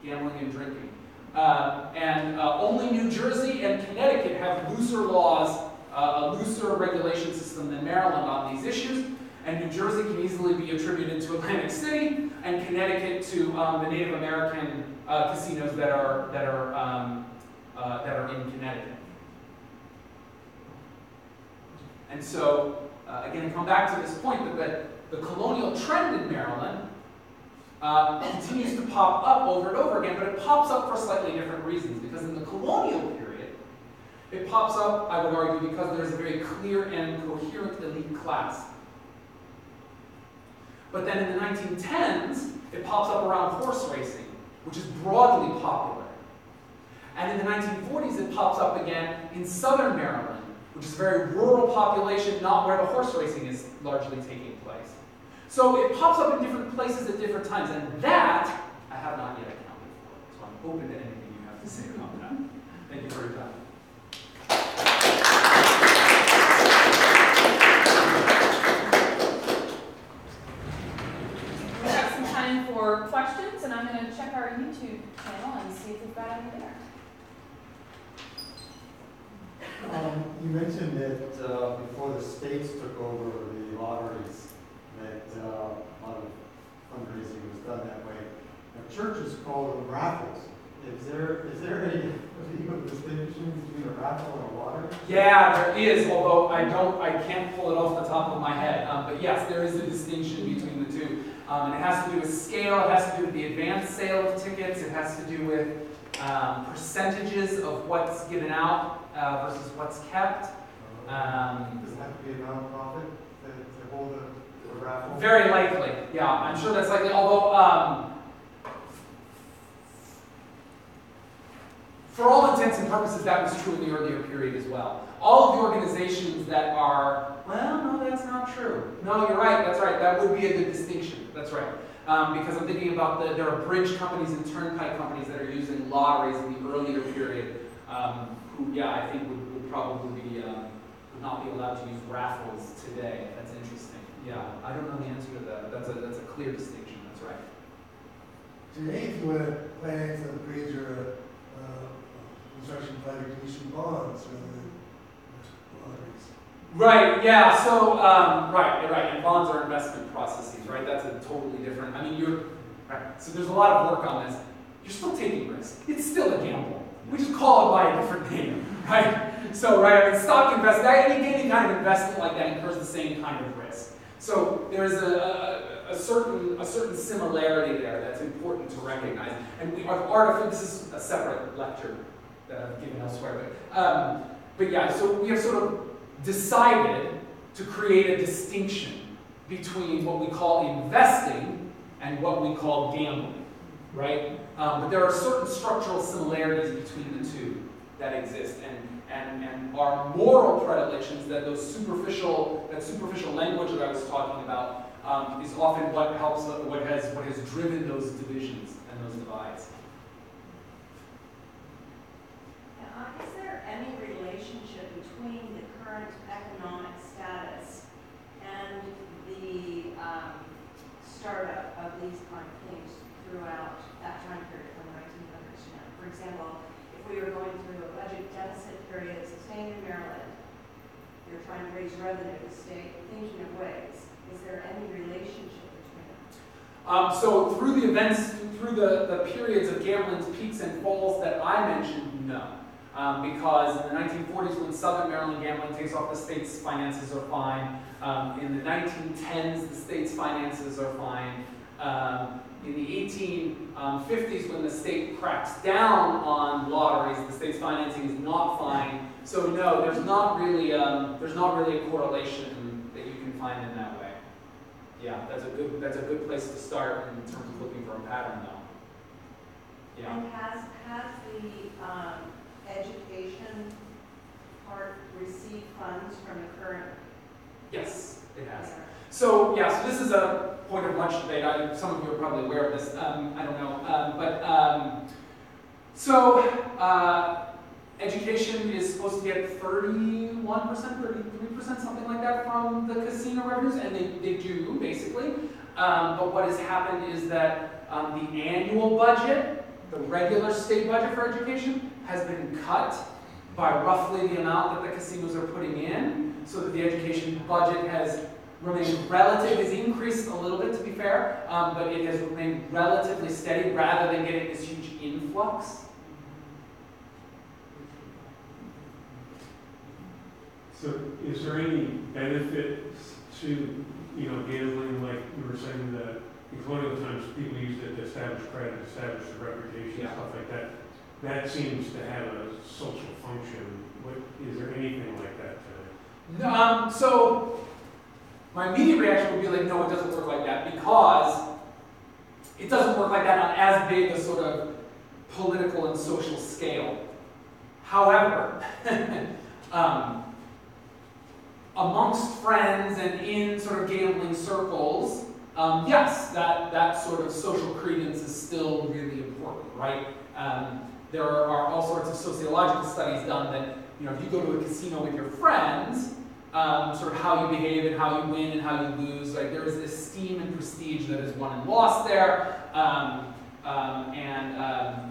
Gambling and drinking. And only New Jersey and Connecticut have looser laws, a looser regulation system than Maryland on these issues. And New Jersey can easily be attributed to Atlantic City, and Connecticut to the Native American casinos that are in Connecticut. And so, again, come back to this point that the colonial trend in Maryland continues to pop up over and over again, but it pops up for slightly different reasons. Because in the colonial period, it pops up, I would argue, because there's a very clear and coherent elite class. But then in the 1910s, it pops up around horse racing, which is broadly popular. And in the 1940s, it pops up again in Southern Maryland, which is a very rural population, not where the horse racing is largely taking place. So it pops up in different places at different times, and that I have not yet accounted for. So I'm open to anything you have to say about that. Thank you for your time. We have some time for questions, and I'm going to check our YouTube channel and see if we've got any there. You mentioned that before the states took over the lotteries, that a lot of fundraising was done that way. Now, churches call them raffles. Is there any legal distinction between a raffle and a lottery? Yeah, there is, although I can't pull it off the top of my head. But yes, there is a distinction between the two. And it has to do with scale, it has to do with the advanced sale of tickets, it has to do with percentages of what's given out versus what's kept. Does it have to be a nonprofit to hold a raffle? Very likely, yeah, I'm sure that's likely, although for all intents and purposes, that was true in the earlier period as well. All of the organizations that are, well, no, that's not true. No, you're right, that's right, that would be a good distinction, that's right. Because I'm thinking about there are bridge companies and turnpike companies that are using lotteries in the earlier period, who, yeah, I think would probably be, would not be allowed to use raffles today. That's interesting. Yeah, I don't know the answer to that. That's a clear distinction, that's right. Today, if you want to finance a bridge or construction project, you issue bonds rather than lotteries. Right, yeah, so, right, and bonds are investment processes, right? That's a totally different, I mean, right, so there's a lot of work on this. You're still taking risk. It's still a gamble. We just call it by a different name, right? So, right, I mean, stock investment, any kind of investment like that incurs the same kind of risk. So there's a certain similarity there that's important to recognize. And this is a separate lecture that I've given elsewhere, but yeah, so we have sort of decided to create a distinction between what we call investing and what we call gambling, right? But there are certain structural similarities between the two that exist, and our moral predilections, that superficial language that I was talking about, is often what has driven those divisions and those divides. Is there any relationship between the current economic status and the startup of these kind of things throughout that time period from the 1900s to now? For example, if we were going through a budget deficit period sustained in Maryland, you're trying to raise revenue, the state thinking of ways. Is there any relationship between them? So through the events, through the periods of gambling's peaks and falls that I mentioned, no. Because in the 1940s, when Southern Maryland gambling takes off, the state's finances are fine. In the 1910s, the state's finances are fine. In the 1850s, when the state cracks down on lotteries, the state's financing is not fine. So no, there's not really a correlation that you can find in that way. Yeah, that's a good place to start in terms of looking for a pattern, though. Yeah. And has the education part received funds from the current? Yes, it has. So yeah, so this is a point of much debate. Some of you are probably aware of this. I don't know, education is supposed to get 31%, 33%, something like that from the casino revenues, and they do basically. But what has happened is that the annual budget, the regular state budget for education, has been cut by roughly the amount that the casinos are putting in, so that the education budget has remained has increased a little bit, to be fair, but it has remained relatively steady rather than getting this huge influx. So is there any benefit to, gambling, like you were saying, that because one of the times people use it to establish credit, establish a reputation, Yeah. stuff like that. That seems to have a social function. Is there anything like that today? So my immediate reaction would be like, no, it doesn't work like that, because it doesn't work like that on as big a sort of political and social scale. However, amongst friends and in sort of gambling circles, yes, that sort of social credence is still really important, right? There are all sorts of sociological studies done that, if you go to a casino with your friends, sort of how you behave and how you win and how you lose, like there is esteem and prestige that is won and lost there.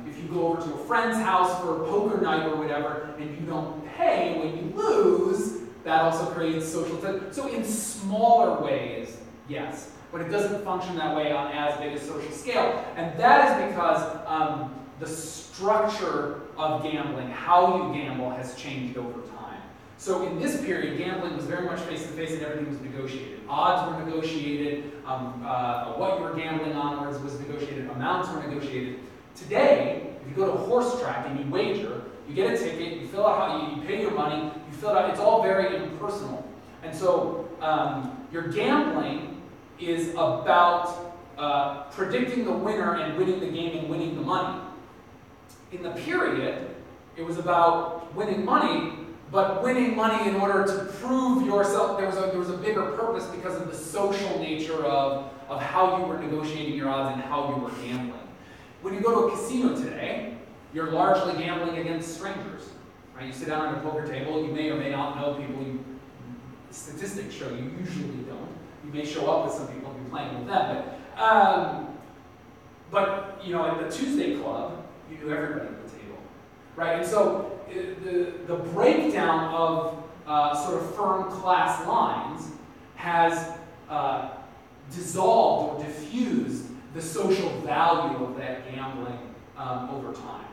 If you go over to a friend's house for a poker night or whatever, and you don't pay when you lose, that also creates social tension. So in smaller ways, yes, but it doesn't function that way on as big a social scale. And that is because the structure of gambling, how you gamble, has changed over time. So in this period, gambling was very much face-to-face and everything was negotiated. Odds were negotiated, what you were gambling on was negotiated, amounts were negotiated. Today, if you go to a horse track and you wager, you get a ticket, you fill out how you pay your money, you fill it out, it's all very impersonal. And so your gambling is about predicting the winner and winning the game and winning the money. In the period, it was about winning money, but winning money in order to prove yourself. There was a bigger purpose because of the social nature of how you were negotiating your odds and how you were gambling. When you go to a casino today, you're largely gambling against strangers. Right? You sit down at a poker table, you may or may not know people. Statistics show you usually don't. You may show up with some people and be playing with them, but you know, at the Tuesday club, you knew everybody at the table, right? And so the breakdown of sort of firm class lines has dissolved or diffused the social value of that gambling over time.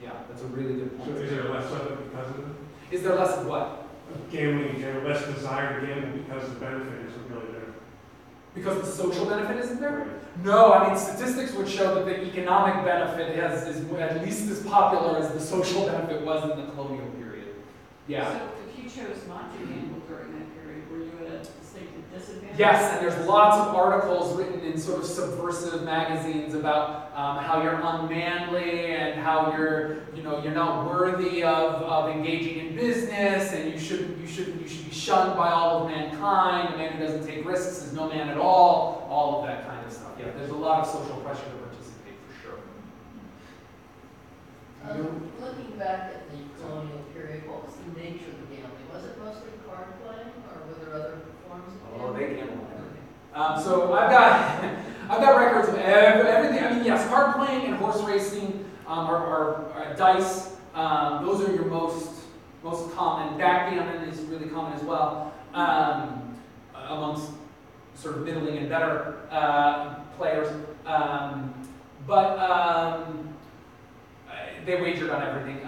Yeah, that's a really good point. So is there less of it because of it? Is there less of what? Gambling in general, less desire to gamble because the benefit isn't really there. Because the social benefit isn't there? No, I mean, statistics would show that the economic benefit is at least as popular as the social benefit was in the colonial period. Yeah. So if you chose not to gamble during that period, were you at a distinct disadvantage? Yes, and there's lots of articles written in sort of subversive magazines about how you're unmanly and how you're not worthy of engaging in business, and you should be shunned by all of mankind. A man who doesn't take risks is no man at all of that kind of stuff. Yeah, there's a lot of social pressure to participate for sure. Looking back at the colonial period, what was the nature of the gambling? Was it mostly card playing, or were there other forms of gambling? Oh, they gamble everything. So I've got records of everything. I mean, yes, card playing and horse racing are dice. Those are your most common. Backgammon is really common as well amongst sort of middling and better players. But they wagered on everything.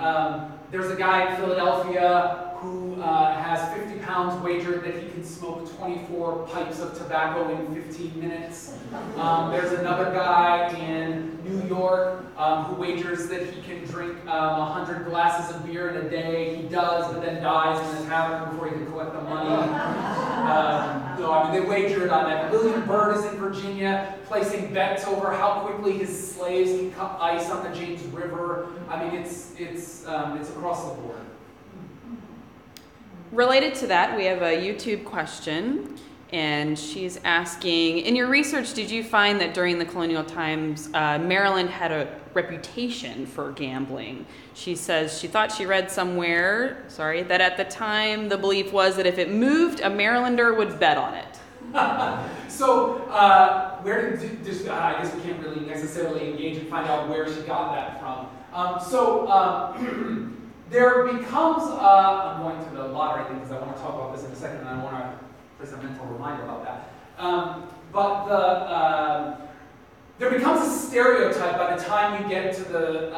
There's a guy in Philadelphia who has 50 pounds wagered that he can smoke 24 pipes of tobacco in 15 minutes. There's another guy in New York who wagers that he can drink 100 glasses of beer in a day. He does, but then dies in the tavern before he can collect the money. So, I mean, they wagered on that. William Byrd is in Virginia, placing bets over how quickly his slaves can cut ice on the James River. I mean, it's across the board. Related to that, we have a YouTube question, and she's asking, in your research, did you find that during the colonial times, Maryland had a reputation for gambling? She says she thought she read somewhere, that at the time the belief was that if it moved, a Marylander would bet on it. So, I guess we can't really necessarily engage and find out where she got that from. There becomes, I'm going to the lottery thing because I want to talk about this in a second and I want to place a mental reminder about that. There becomes a stereotype by the time you get to the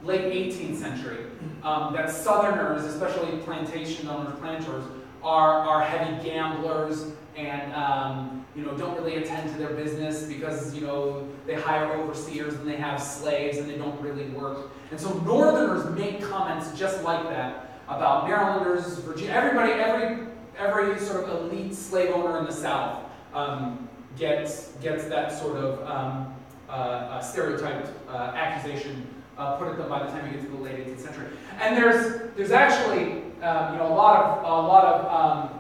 late 18th century that Southerners, especially plantation owners, planters, are heavy gamblers and don't really attend to their business because they hire overseers and they have slaves and they don't really work. And so Northerners make comments just like that about Marylanders, Virginia, every sort of elite slave owner in the South gets that sort of stereotyped accusation put at them by the time you get to the late 18th century. And there's actually a lot of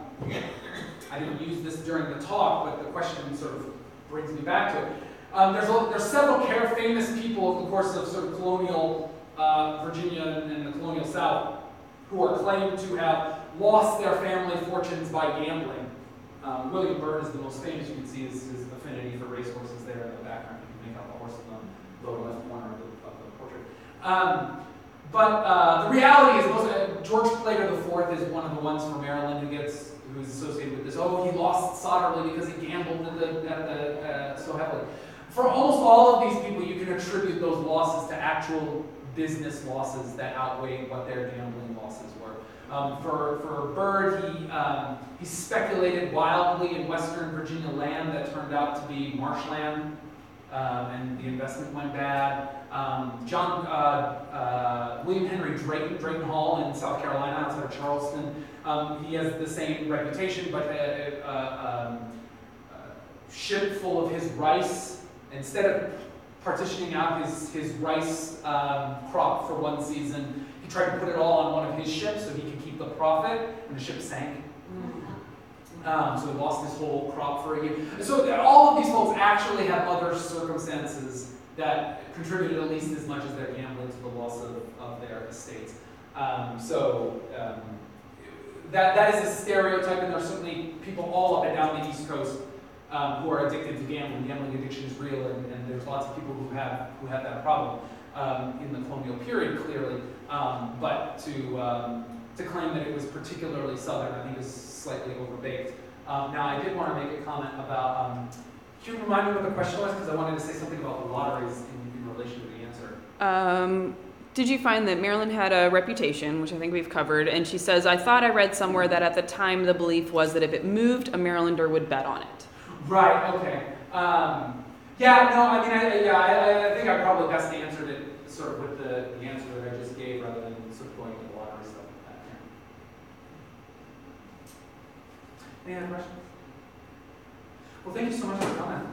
I didn't use this during the talk, but the question sort of brings me back to it. There's several famous people over the course of sort of colonial Virginia and the colonial South who are claimed to have lost their family fortunes by gambling. William Byrd is the most famous. You can see his affinity for racehorses there in the background. You can make out the horse in the lower left corner of the portrait. But the reality is, George Plater IV is one of the ones from Maryland who's associated with this. Oh, he lost solidly because he gambled so heavily. for almost all of these people, you can attribute those losses to actual business losses that outweigh what their gambling losses were. For Bird, he speculated wildly in Western Virginia land that turned out to be marshland, and the investment went bad. William Henry Drayton Hall in South Carolina, outside of Charleston, he has the same reputation, but a ship full of his rice, instead of partitioning out his rice crop for one season, he tried to put it all on one of his ships so he could keep the profit, and the ship sank. So he lost his whole crop for a year. So all of these folks actually have other circumstances that contributed at least as much as their gambling to the loss of their estates. That is a stereotype, and there are certainly people all up and down the East Coast who are addicted to gambling. Gambling addiction is real, and there's lots of people who have that problem in the colonial period, clearly. But to claim that it was particularly Southern, I think is slightly overbaked. Now, I did want to make a comment about, can you remind me what the question was? Because I wanted to say something about the lotteries in relation to the answer. Did you find that Maryland had a reputation, which I think we've covered, and she says, I thought I read somewhere that at the time the belief was that if it moved, a Marylander would bet on it. Right, okay. I think I probably best answered it sort of with the answer that I just gave rather than sort of going into the lottery stuff. Any other questions? Well, thank you so much for coming.